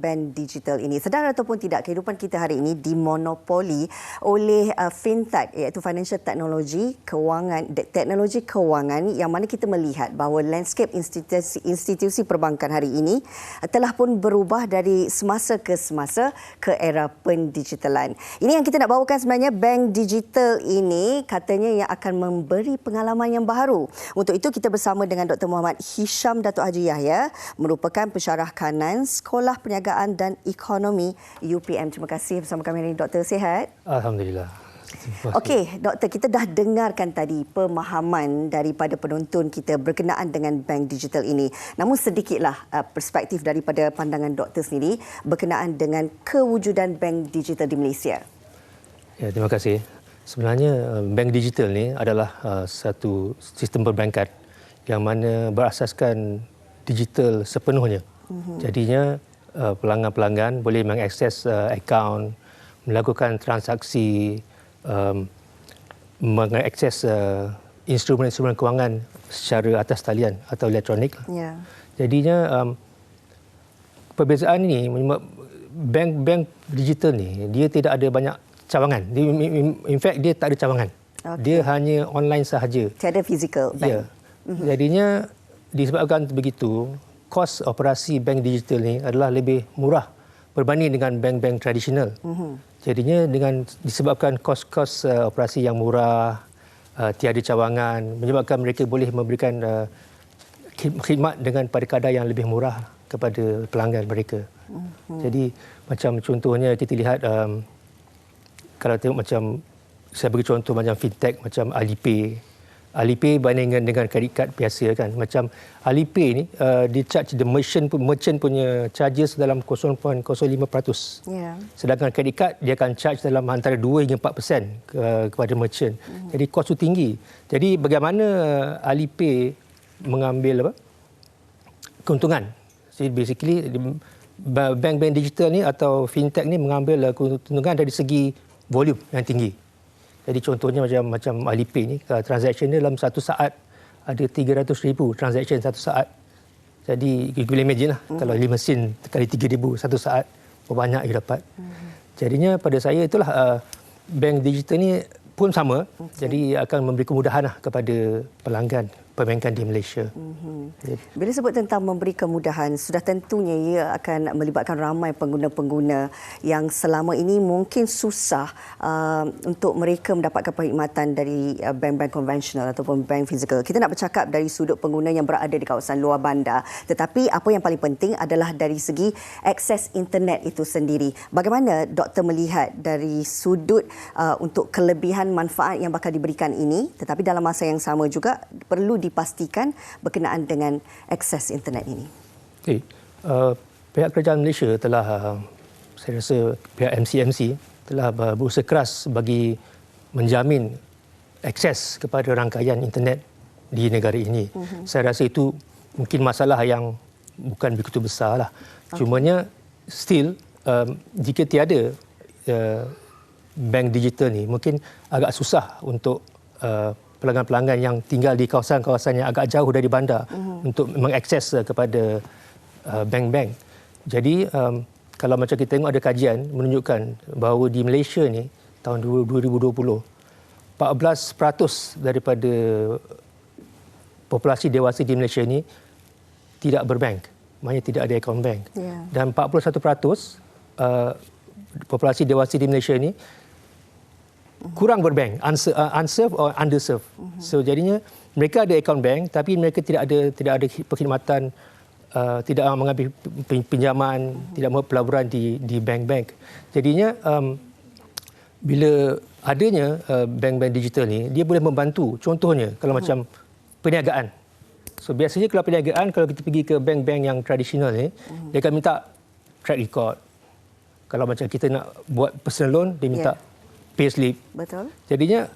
Bank digital ini. Sedar ataupun tidak, kehidupan kita hari ini dimonopoli oleh fintech, iaitu financial technology, teknologi kewangan, yang mana kita melihat bahawa landscape institusi perbankan hari ini telah pun berubah dari semasa ke semasa ke era pendigitalan. Ini yang kita nak bawakan sebenarnya. Bank digital ini katanya yang akan memberi pengalaman yang baru. Untuk itu kita bersama dengan Dr. Muhammad Hisham Datuk Haji Yahya, merupakan pensyarah kanan Sekolah Perniagaan dan Ekonomi UPM. Terima kasih bersama kami hari ini, Doktor. Sihat? Alhamdulillah. Okey, Doktor, kita dah dengarkan tadi pemahaman daripada penonton kita berkenaan dengan bank digital ini. Namun sedikitlah perspektif daripada pandangan Doktor sendiri berkenaan dengan kewujudan bank digital di Malaysia. Ya, terima kasih. Sebenarnya bank digital ni adalah satu sistem perbankan yang mana berasaskan digital sepenuhnya. Jadinya pelanggan-pelanggan boleh mengakses akaun, melakukan transaksi, mengakses instrumen-instrumen kewangan secara atas talian atau elektronik. Ya. Jadinya perbezaan ini, bank digital ni dia tidak ada banyak cawangan. In fact dia tak ada cawangan. Okay. Dia hanya online sahaja. Tiada physical bank. Ya. Jadinya disebabkan begitu, kos operasi bank digital ni adalah lebih murah berbanding dengan bank-bank tradisional. Jadinya dengan disebabkan kos-kos operasi yang murah, tiada cawangan, menyebabkan mereka boleh memberikan khidmat dengan pada kadar yang lebih murah kepada pelanggan mereka. Jadi macam contohnya kita lihat, kalau tengok macam, saya bagi contoh macam fintech macam Alipay. Alipay bandingkan dengan kredit card biasa kan. Macam Alipay ni dia charge the merchant punya charges dalam 0.05%. Yeah. Sedangkan kredit card dia akan charge dalam antara 2 hingga 4% kepada merchant. Jadi kos tu tinggi. Jadi bagaimana Alipay mengambil keuntungan? So basically bank-bank digital ni atau fintech ni mengambil keuntungan dari segi volume yang tinggi. Jadi contohnya macam Alipay ni, transaction dia dalam satu saat ada 300,000 transaction satu saat. Jadi you boleh imagine lah, kalau 5 sen kali 3,000 satu saat, berapa banyak you dapat. Jadinya pada saya itulah bank digital ni pun sama. Jadi akan memberi kemudahan lah kepada pelanggan perbankan di Malaysia. Bila sebut tentang memberi kemudahan, sudah tentunya ia akan melibatkan ramai pengguna-pengguna yang selama ini mungkin susah untuk mereka mendapatkan perkhidmatan dari bank-bank konvensional ataupun bank fizikal. Kita nak bercakap dari sudut pengguna yang berada di kawasan luar bandar. Tetapi apa yang paling penting adalah dari segi akses internet itu sendiri. Bagaimana Doktor melihat dari sudut untuk kelebihan manfaat yang bakal diberikan ini, tetapi dalam masa yang sama juga perlu dipastikan berkenaan dengan akses internet ini? Okay. Pihak kerajaan Malaysia telah, saya rasa pihak MCMC telah berusaha keras bagi menjamin akses kepada rangkaian internet di negara ini. Saya rasa itu mungkin masalah yang bukan begitu besar lah. Cumanya still, jika tiada bank digital ni, mungkin agak susah untuk pelanggan-pelanggan yang tinggal di kawasan-kawasan yang agak jauh dari bandar untuk mengakses kepada bank-bank. Jadi kalau macam kita tengok ada kajian menunjukkan bahawa di Malaysia ni tahun 2020 14% daripada populasi dewasa di Malaysia ni tidak berbank, maknanya tidak ada akaun bank. Dan 41% populasi dewasa di Malaysia ni kurang berbank, unserved or underserved. So jadinya mereka ada akaun bank tapi mereka tidak ada perkhidmatan, tidak mengambil pinjaman, tidak membuat pelaburan di bank-bank. Jadinya bila adanya bank-bank digital ni, dia boleh membantu. Contohnya kalau macam perniagaan. So biasanya kalau perniagaan, kalau kita pergi ke bank-bank yang tradisional ni, dia akan minta track record. Kalau macam kita nak buat personal loan, dia minta payslip. Betul. Jadinya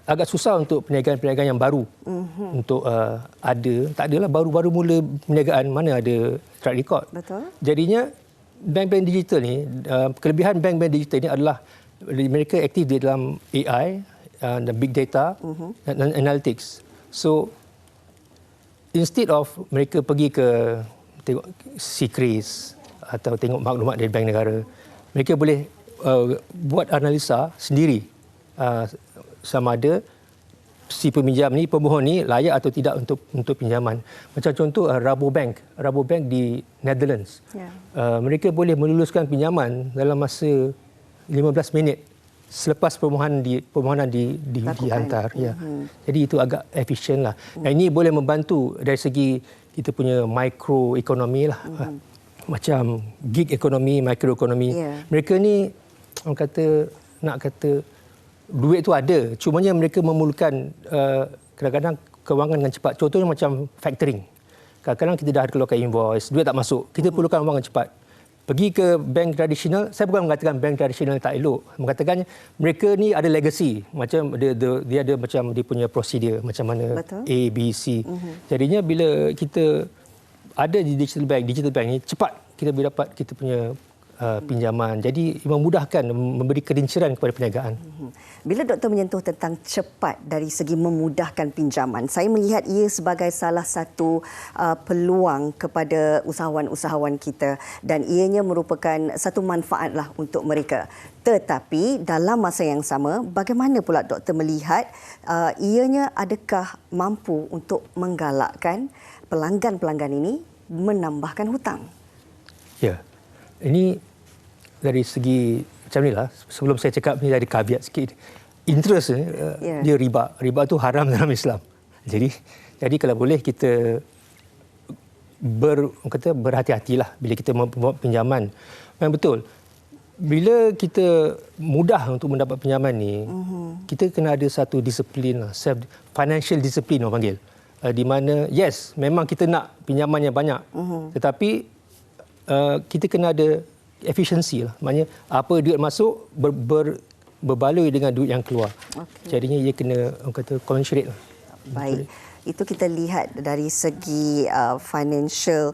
agak susah untuk perniagaan-perniagaan yang baru untuk ada. Tak adalah baru-baru mula perniagaan, mana ada track record. Betul. Jadinya bank-bank digital ni, kelebihan bank-bank digital ni adalah mereka aktif di dalam AI dan big data dan analytics. So instead of mereka pergi ke tengok Secris, atau tengok maklumat dari bank negara, mereka boleh buat analisa sendiri sama ada si peminjam ni, pemohon ni layak atau tidak untuk pinjaman. Macam contoh Rabobank di Netherlands. Mereka boleh meluluskan pinjaman dalam masa 15 minit selepas permohonan dihantar. Jadi itu agak efisien lah. Ini boleh membantu dari segi kita punya mikroekonomi lah. Macam gig ekonomi, mikroekonomi. Mereka ni orang kata duit tu ada, cumanya mereka memerlukan kadang-kadang kewangan dengan cepat. Contohnya macam factoring. Kadang-kadang kita dah keluarkan invoice, duit tak masuk. Kita perlukan wang cepat. Pergi ke bank tradisional, saya bukan mengatakan bank tradisional tak elok. Mengatakan mereka ni ada legacy. Macam dia ada macam dia punya prosedur macam mana. Betul. A, B, C. Jadinya bila kita ada di digital bank ni cepat kita boleh dapat kita punya pinjaman. Jadi memudahkan, memberi kerinceran kepada perniagaan. Bila doktor menyentuh tentang cepat dari segi memudahkan pinjaman, saya melihat ia sebagai salah satu peluang kepada usahawan-usahawan kita dan ianya merupakan satu manfaatlah untuk mereka. Tetapi dalam masa yang sama, bagaimana pula doktor melihat ianya adakah mampu untuk menggalakkan pelanggan-pelanggan ini menambahkan hutang? Ya. Ini dari segi macam inilah, sebelum saya cakap ni ada caveat sikit. Interest ni dia riba. Riba tu haram dalam Islam. Jadi kalau boleh kita berhati-hatilah bila kita membuat pinjaman. Memang betul. Bila kita mudah untuk mendapat pinjaman ni, kita kena ada satu disiplin, financial discipline orang panggil. Di mana yes, memang kita nak pinjaman yang banyak. Tetapi kita kena ada efisiensi lah. Maknanya apa duit masuk berbaloi dengan duit yang keluar. Jadinya ia kena commensurate lah. Baik. Itu kita lihat dari segi financial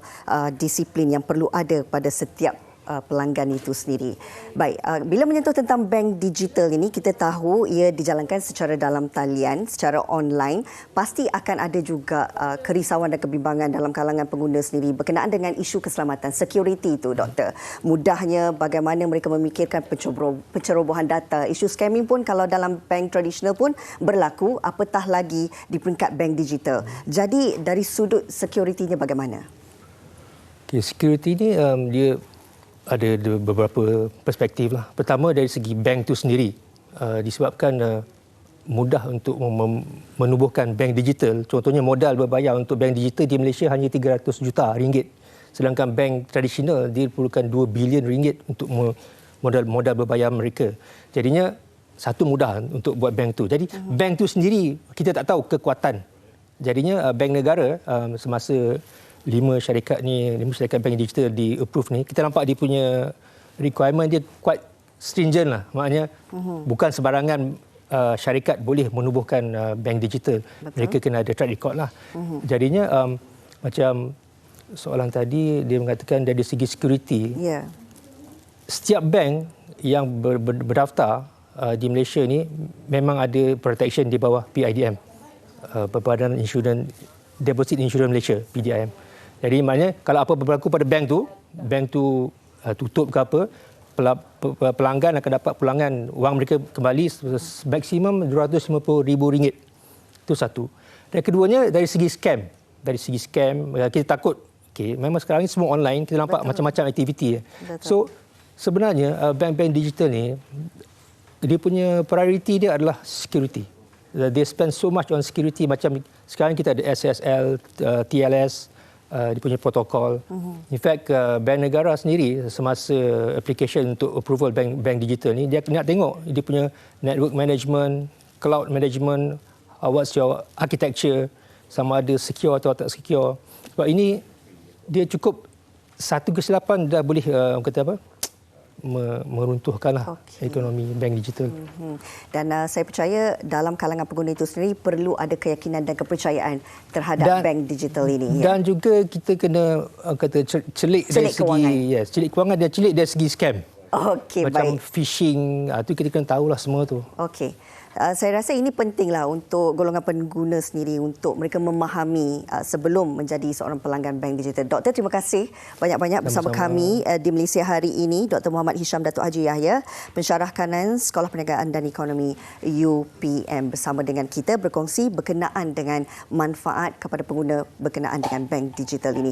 disiplin yang perlu ada pada setiap pelanggan itu sendiri. Baik, bila menyentuh tentang bank digital ini, kita tahu ia dijalankan secara dalam talian, secara online. Pasti akan ada juga kerisauan dan kebimbangan dalam kalangan pengguna sendiri berkenaan dengan isu keselamatan, security itu, doktor. Mudahnya bagaimana mereka memikirkan pencerobohan data. Isu scamming pun kalau dalam bank tradisional pun berlaku, apatah lagi di peringkat bank digital. Jadi dari sudut security-nya bagaimana? Security ni dia ada beberapa perspektif lah. Pertama dari segi bank itu sendiri, disebabkan mudah untuk menubuhkan bank digital. Contohnya modal berbayar untuk bank digital di Malaysia hanya 300 juta ringgit. Sedangkan bank tradisional dia perlukan 2 bilion ringgit untuk modal berbayar mereka. Jadinya satu mudah untuk buat bank tu. Jadi bank tu sendiri kita tak tahu kekuatan. Jadinya bank negara semasa 5 syarikat bank digital di-approve ni, kita nampak dia punya requirement dia quite stringent lah. Maknanya bukan sebarangan syarikat boleh menubuhkan bank digital. Betul. Mereka kena ada track record lah. Jadinya macam soalan tadi, dia mengatakan dari segi security, setiap bank yang berdaftar di Malaysia ni memang ada protection di bawah PIDM, Badan Deposit Insurance Malaysia, PDIM. Jadi maknanya kalau apa berlaku pada bank tu tutup ke apa, pelanggan akan dapat pulangan wang mereka kembali maksimum RM250,000. Itu satu. Dan keduanya dari segi scam. Kita takut, memang sekarang ni semua online, kita nampak macam-macam aktiviti. So sebenarnya bank-bank digital ni dia punya priority dia adalah security. They spend so much on security. Macam sekarang kita ada SSL, TLS, dia punya protokol. In fact, bank negara sendiri semasa application untuk approval bank digital ni, dia nak tengok dia punya network management, cloud management, what's your architecture, sama ada secure atau tak secure. Sebab ini dia cukup satu kesilapan dah boleh meruntuhkanlah ekonomi bank digital. Dan saya percaya dalam kalangan pengguna itu sendiri perlu ada keyakinan dan kepercayaan terhadap bank digital ini. Dan juga kita kena celik dari segi celik kewangan dan celik dari segi scam. Okey, Macam baik. phishing, tu kita kena tahulah semua tu. Okey. Saya rasa ini pentinglah untuk golongan pengguna sendiri untuk mereka memahami sebelum menjadi seorang pelanggan bank digital. Doktor, terima kasih banyak-banyak bersama kami di Malaysia hari ini. Dr. Muhammad Hisham Datuk Haji Yahya, pensyarah kanan Sekolah Perniagaan dan Ekonomi UPM, bersama dengan kita berkongsi berkenaan dengan manfaat kepada pengguna berkenaan dengan bank digital ini.